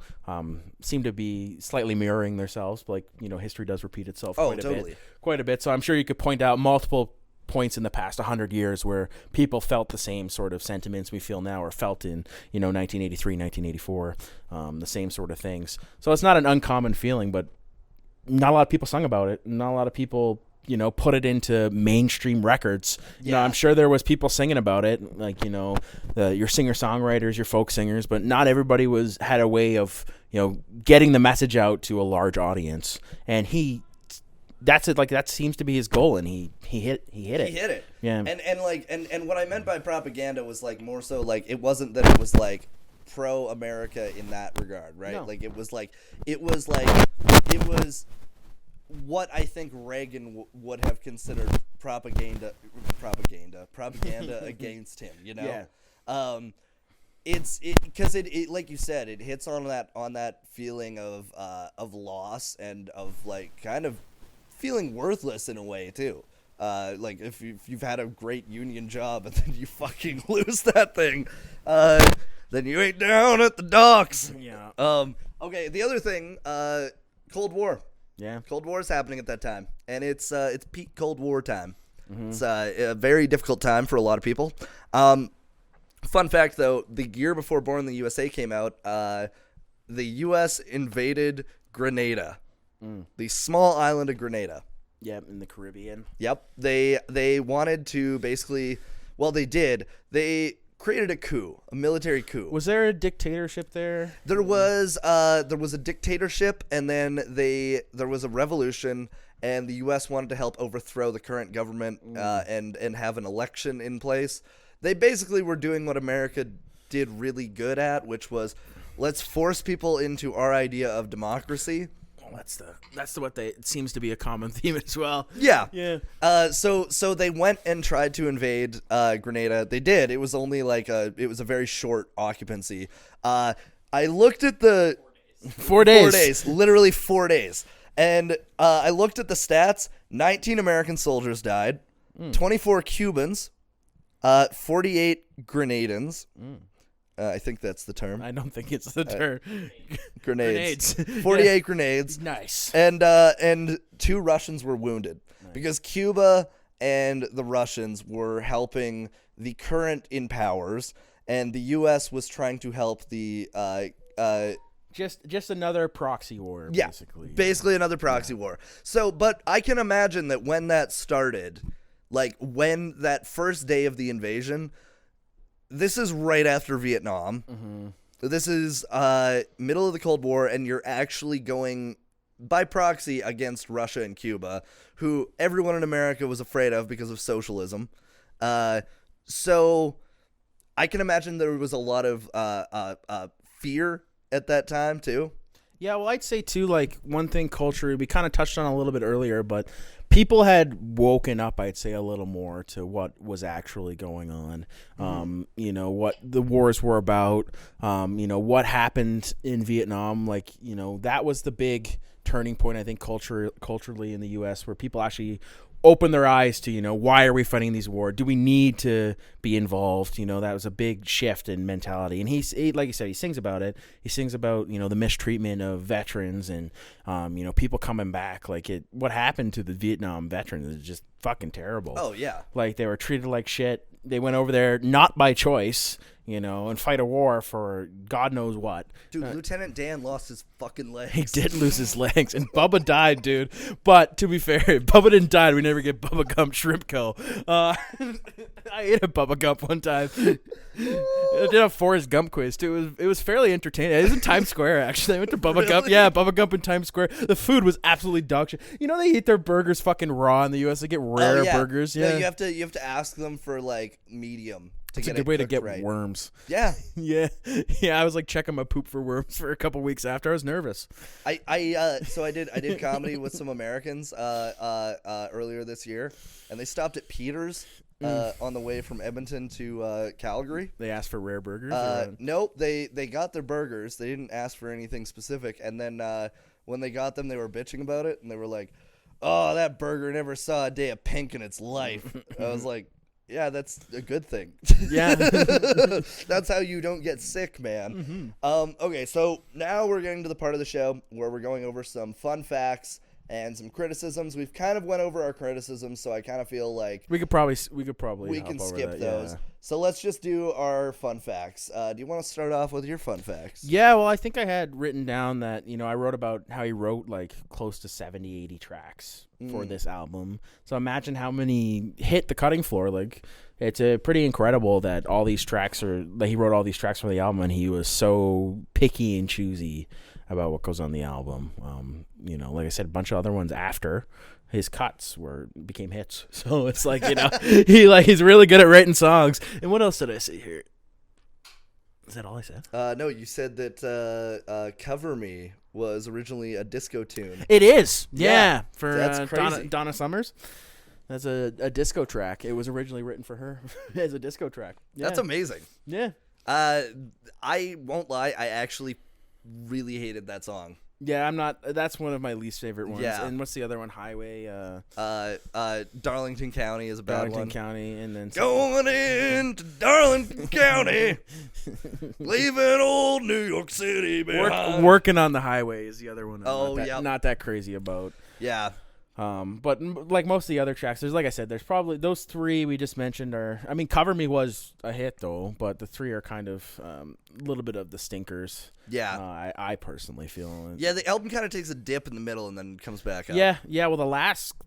seem to be slightly mirroring themselves. Like, history does repeat itself quite a bit. So I'm sure you could point out multiple points in the past 100 years where people felt the same sort of sentiments we feel now, or felt in 1983, 1984, the same sort of things. So it's not an uncommon feeling, but not a lot of people sung about it. Not a lot of people put it into mainstream records. I'm sure there was people singing about it, like your singer-songwriters, your folk singers, but not everybody had a way of getting the message out to a large audience. And that's it. Like, that seems to be his goal, and he hit it. He hit it. Yeah. And what I meant by propaganda was like more so like it wasn't that it was like pro-America in that regard, right? No. Like it was what I think Reagan would have considered propaganda against him. Yeah. It's because it like you said, it hits on that feeling of loss and of like kind of feeling worthless in a way too. Like if you've had a great union job and then you fucking lose that thing, then you ain't down at the docks. Yeah. Okay. The other thing, Cold War. Yeah. Cold War is happening at that time, and it's peak Cold War time. It's a very difficult time for a lot of people. Fun fact though, the year before Born in the USA came out, the U.S. invaded Grenada. The small island of Grenada. Yeah, in the Caribbean. Yep. They wanted to basically, well, they did. They created a coup, a military coup. Was there a dictatorship there? There was a dictatorship, and then there was a revolution, and the U.S. wanted to help overthrow the current government and have an election in place. They basically were doing what America did really good at, which was let's force people into our idea of democracy. That's it seems to be a common theme as well. Yeah. Yeah. So they went and tried to invade Grenada. They did. It was only it was a very short occupancy. I looked at the 4 days. 4 days, literally 4 days. And I looked at the stats. 19 American soldiers died, 24 Cubans, 48 Grenadans. I think that's the term. I don't think it's the term. Grenades. 48 grenades. Nice. And 2 Russians were wounded because Cuba and the Russians were helping the current in powers, and the U.S. was trying to help the just another proxy war, basically. Basically another proxy war. So, but I can imagine that when that started, like when that first day of the invasion. This is right after Vietnam. This is middle of the Cold War, and you're actually going by proxy against Russia and Cuba, who everyone in America was afraid of because of socialism. So I can imagine there was a lot of fear at that time, too. Yeah, well, I'd say, too, like, one thing culturally, we kind of touched on a little bit earlier, but people had woken up, I'd say, a little more to what was actually going on. What the wars were about, what happened in Vietnam. Like, that was the big turning point, I think, culturally in the U.S., where people actually open their eyes to, why are we fighting these wars? Do we need to be involved? That was a big shift in mentality. And he like you said, he sings about it. He sings about, the mistreatment of veterans and, people coming back. Like, what happened to the Vietnam veterans is just fucking terrible. Oh, yeah. Like, they were treated like shit. They went over there not by choice, and fight a war for God knows what. Dude, Lieutenant Dan lost his fucking legs. He did lose his legs, and Bubba died, dude. But to be fair, Bubba didn't die. We never get Bubba Gump Shrimp Co. I ate a Bubba Gump one time. I did a Forrest Gump quiz, too. It was fairly entertaining. It was in Times Square, actually. I went to Bubba Gump. Yeah, Bubba Gump in Times Square. The food was absolutely dog shit. They eat their burgers fucking raw in the U.S. They get rare burgers. Yeah, no, you have to ask them for, like, medium, It's a get good way to cooked get right. worms. Yeah. Yeah. I was like checking my poop for worms for a couple weeks after. I was nervous. So I did comedy with some Americans earlier this year, and they stopped at Peter's on the way from Edmonton to Calgary. They asked for rare burgers. Nope, they got their burgers. They didn't ask for anything specific, and then when they got them, they were bitching about it, and they were like, "Oh, that burger never saw a day of pink in its life." I was like, yeah, that's a good thing. Yeah. That's how you don't get sick, man. Okay, so now we're getting to the part of the show where we're going over some fun facts and some criticisms. We've kind of went over our criticisms, so I kind of feel like we could probably we hop can over skip that, those. yeah. So let's just do our fun facts. Do you want to start off with your fun facts? Yeah, well, I think I had written down that, I wrote about how he wrote like close to 70, 80 tracks for this album. So imagine how many hit the cutting floor. Like, it's pretty incredible that all these tracks he wrote all these tracks for the album, and he was so picky and choosy about what goes on the album. Like I said, a bunch of other ones after his cuts became hits. So it's like, he's really good at writing songs. And what else did I say here? Is that all I said? No, you said that Cover Me was originally a disco tune. It is. Yeah. Yeah, For that's crazy. Donna Summers. That's a disco track. It was originally written for her as a disco track. Yeah. That's amazing. Yeah. I won't lie, I actually really hated that song. Yeah, that's one of my least favorite ones. Yeah. And what's the other one? Highway. Darlington County is a bad Darlington one. County, and then Going into Darlington County, leaving old New York City behind. Working on the Highway is the other one. Not that crazy about. Yeah. But like most of the other tracks, like I said, there's probably those three we just mentioned Cover Me was a hit though, but the three are kind of a little bit of the stinkers. Yeah. I personally feel. Yeah, the album kind of takes a dip in the middle and then comes back up. Yeah. Well,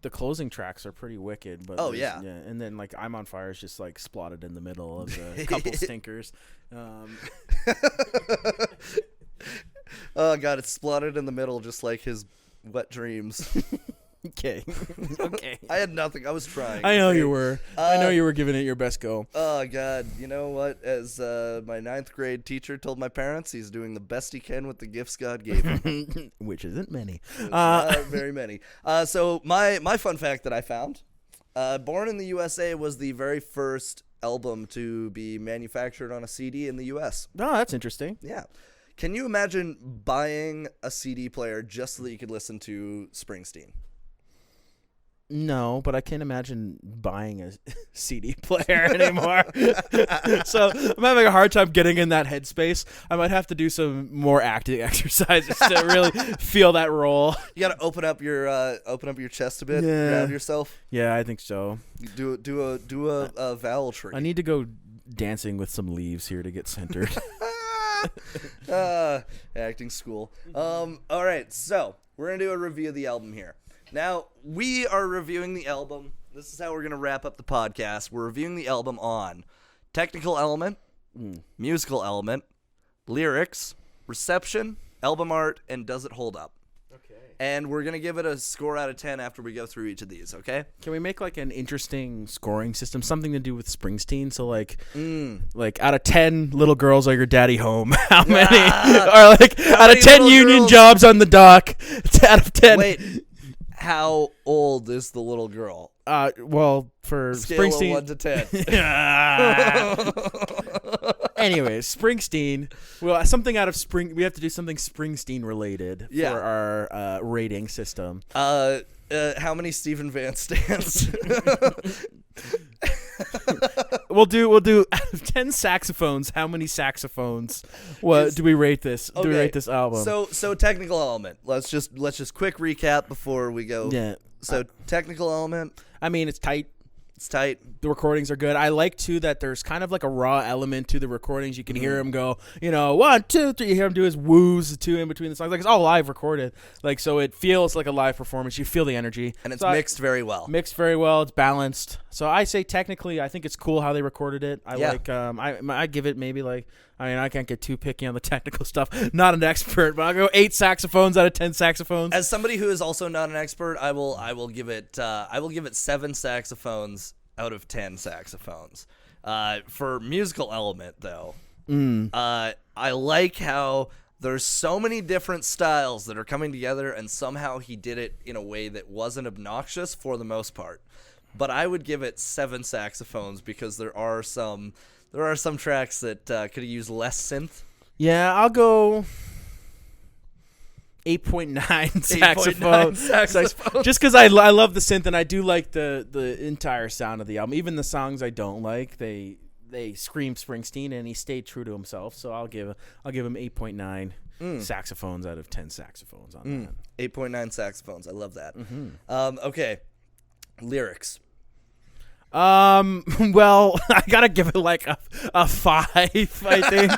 the closing tracks are pretty wicked. But yeah. And then like I'm on Fire is just like slotted in the middle of the couple stinkers. Oh god, it's splotted in the middle just like his wet dreams. Okay. I had nothing. I was trying. I know you were. I know you were giving it your best go. Oh god, you know what? As my 9th grade teacher told my parents, he's doing the best he can with the gifts God gave him, which isn't many. Not very many. So my fun fact that I found: Born in the U.S.A. was the very first album to be manufactured on a CD in the U.S. Oh, that's interesting. Yeah. Can you imagine buying a CD player just so that you could listen to Springsteen? No, but I can't imagine buying a CD player anymore. So I'm having a hard time getting in that headspace. I might have to do some more acting exercises to really feel that role. You got to open up your chest a bit, grab yourself. Yeah, I think so. Do a vowel tree. I need to go dancing with some leaves here to get centered. Acting school. All right, so we're gonna do a review of the album here. Now, we are reviewing the album. This is how we're going to wrap up the podcast. We're reviewing the album on technical element, musical element, lyrics, reception, album art, and does it hold up? Okay. And we're going to give it a score out of 10 after we go through each of these, okay? Can we make like an interesting scoring system, something to do with Springsteen? So like out of 10 little girls are your daddy home, how many? Or like out of 10 union jobs on the dock, out of 10. Wait. How old is the little girl? Well, for Scale Springsteen, of 1 to 10. Anyways, Springsteen. Well, something out of we have to do something Springsteen related for our rating system. How many Steven Van Zandts? We'll do out of 10 saxophones. How many saxophones? Do we rate this? Okay. Do we rate this album? So technical element. Let's just quick recap before we go. Yeah. So technical element. I mean, it's tight. It's tight. The recordings are good. I like too that there's kind of like a raw element to the recordings. You can hear him go, 1, 2, 3. You hear him do his woos too in between the songs. Like it's all live recorded. Like so, it feels like a live performance. You feel the energy, and it's mixed very well. Mixed very well. It's balanced. So I say technically, I think it's cool how they recorded it. I like. I give it maybe like. I mean, I can't get too picky on the technical stuff. Not an expert, but I'll go 8 saxophones out of 10 saxophones. As somebody who is also not an expert, I will give it 7 saxophones out of 10 saxophones. For musical element, though, I like how there's so many different styles that are coming together, and somehow he did it in a way that wasn't obnoxious for the most part. But I would give it 7 saxophones because there are some tracks that could have used less synth. Yeah, I'll go 8.9 saxophone. Just because I love the synth, and I do like the entire sound of the album. Even the songs I don't like, they scream Springsteen, and he stayed true to himself. So I'll give him 8.9 saxophones out of 10 saxophones on that. 8.9 saxophones. I love that. Okay, lyrics. Well, I gotta give it like a 5, I think.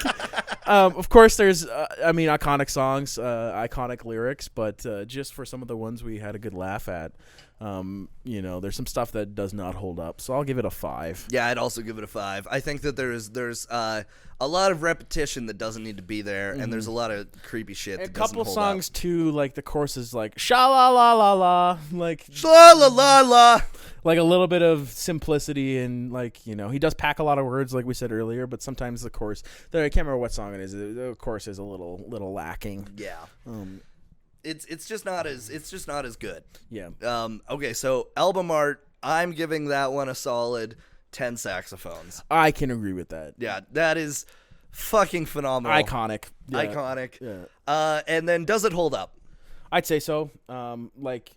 Of course, there's, iconic songs, iconic lyrics, but just for some of the ones we had a good laugh at, there's some stuff that does not hold up. So I'll give it a 5. Yeah, I'd also give it a 5. I think that there's a lot of repetition that doesn't need to be there, and there's a lot of creepy shit. A couple songs too, like the chorus is like sha la la la la, like sha la la la. Like a little bit of simplicity, and he does pack a lot of words, like we said earlier. But sometimes the chorus, I can't remember what song it is. The chorus is a little lacking. Yeah, it's just not as good. Yeah. Okay, so album art, I'm giving that one a solid 10 saxophones. I can agree with that. Yeah, that is fucking phenomenal. Iconic. Yeah. Iconic. Yeah. And then does it hold up? I'd say so. I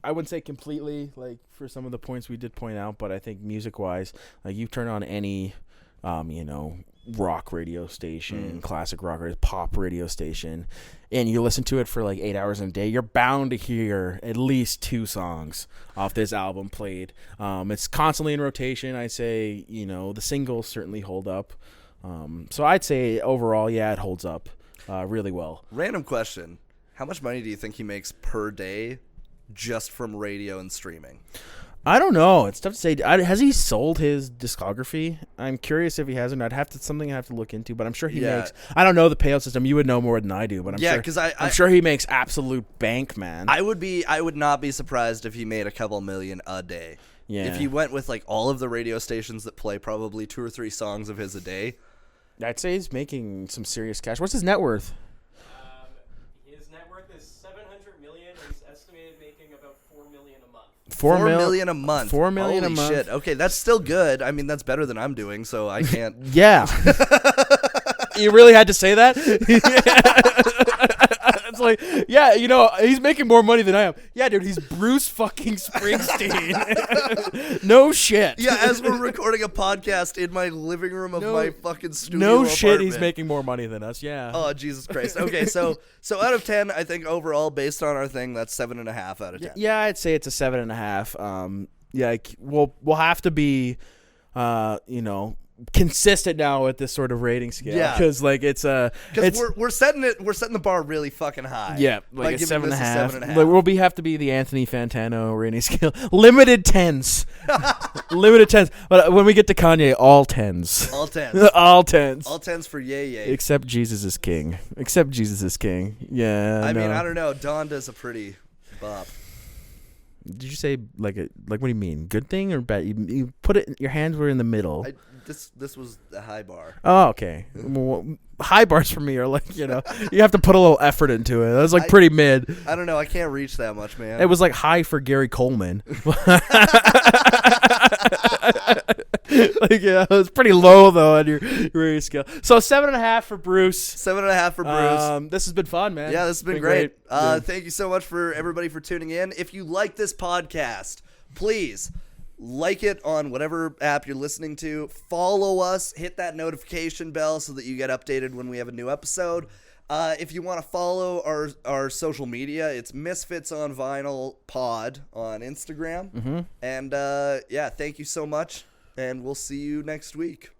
wouldn't say completely, for some of the points we did point out, but I think music-wise, you turn on any, rock radio station, classic rock or pop radio station, and you listen to it for 8 hours in a day, you're bound to hear at least 2 songs off this album played. It's constantly in rotation. I say, the singles certainly hold up. So I'd say overall, yeah, it holds up really well. Random question. How much money do you think he makes per day just from radio and streaming? I don't know. It's tough to say. Has he sold his discography? I'm curious if he hasn't. Something I have to look into, but I'm sure he makes. I don't know the payout system. You would know more than I do, but I'm sure he makes absolute bank, man. I would not be surprised if he made a couple million a day. Yeah. If he went with all of the radio stations that play probably 2 or 3 songs of his a day. I'd say he's making some serious cash. What's his net worth? His net worth is $700 million. He's estimated making about $4 million a month. $4 million a month. $4 million a month. Holy shit. Okay, that's still good. I mean, that's better than I'm doing, so I can't. Yeah. You really had to say that? It's like, yeah, he's making more money than I am. Yeah, dude, he's Bruce fucking Springsteen. No shit. Yeah, as we're recording a podcast in my living room of my fucking studio No apartment. shit, he's making more money than us, yeah. Oh, Jesus Christ. Okay, so out of 10, I think overall, based on our thing, that's 7.5 out of 10. Yeah, I'd say it's a 7.5. We'll have to be, consistent now with this sort of rating scale. Yeah, because we're setting the bar really fucking high. Yeah, like a 7.5. We'll have to be the Anthony Fantano rating scale. Limited 10s. Limited 10s. But when we get to Kanye, all 10s. All 10s. All 10s. All 10s for yay. Except Jesus is King. Yeah. I mean, I don't know. Don does a pretty bop. Did you say what do you mean? Good thing or bad? You put it. Your hands were in the middle. This was a high bar. Oh, okay. Well, high bars for me are you have to put a little effort into it. That was pretty mid. I don't know. I can't reach that much, man. It was high for Gary Coleman. It was pretty low though on your rating scale. So 7.5 for Bruce. 7.5 for Bruce. This has been fun, man. Yeah, this has been great. Thank you so much for everybody for tuning in. If you like this podcast, please like it on whatever app you're listening to. Follow us. Hit that notification bell so that you get updated when we have a new episode. If you want to follow our social media, it's Misfits on Vinyl Pod on Instagram. And thank you so much, and we'll see you next week.